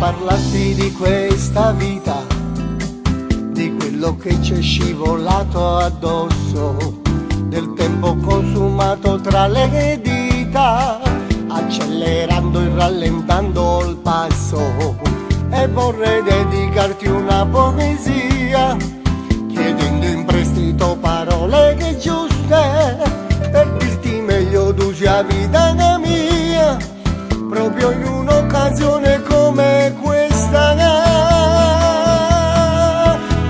parlarti di questa vita, di quello che c'è scivolato addosso, del tempo consumato tra le dita, accelerando e rallentando il passo. E vorrei dedicarti una poesia, chiedendo in prestito parole che giuste, per dirti meglio d'usi a vita mia, proprio in un'occasione come questa.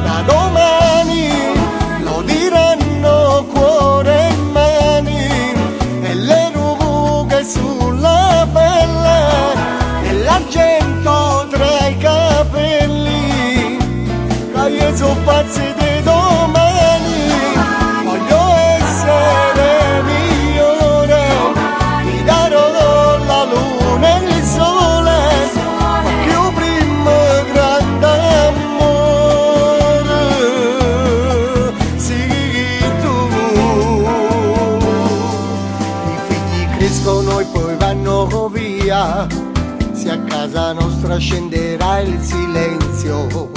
Da domani lo diranno cuore e mani, e le rughe sulla pelle, e l'argento tra i capelli, che io sono pazzi di domani. Voglio essere migliore, ti darò la luna e il sole, ma più prima grande amore, sii tu. I figli crescono e poi vanno via, se a casa nostra scenderà il silenzio,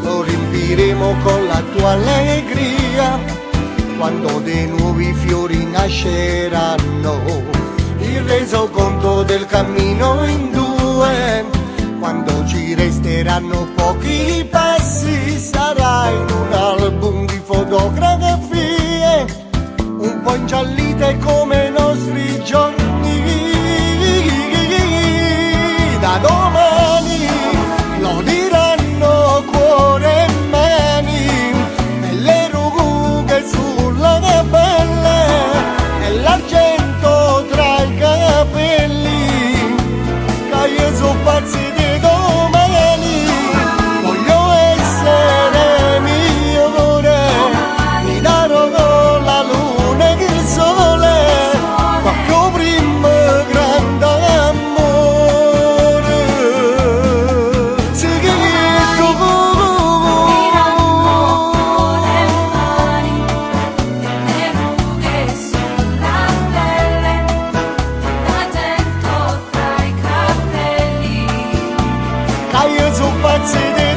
lo riempiremo con la tua allegria, quando dei nuovi fiori nasceranno, il resoconto del cammino in due, quando ci resteranno pochi passi, sarà in un album di fotografie, un po' ingiallite come i nostri giorni. Da domani lo diranno cuore e mani, e le rughe sulla pelle, e l'argento tra i capelli, che io sono pazzi di domani. Voglio essere migliore, mi darò la luna e il sole, ma più prima grande amore, sii tu. Io sono pazzi di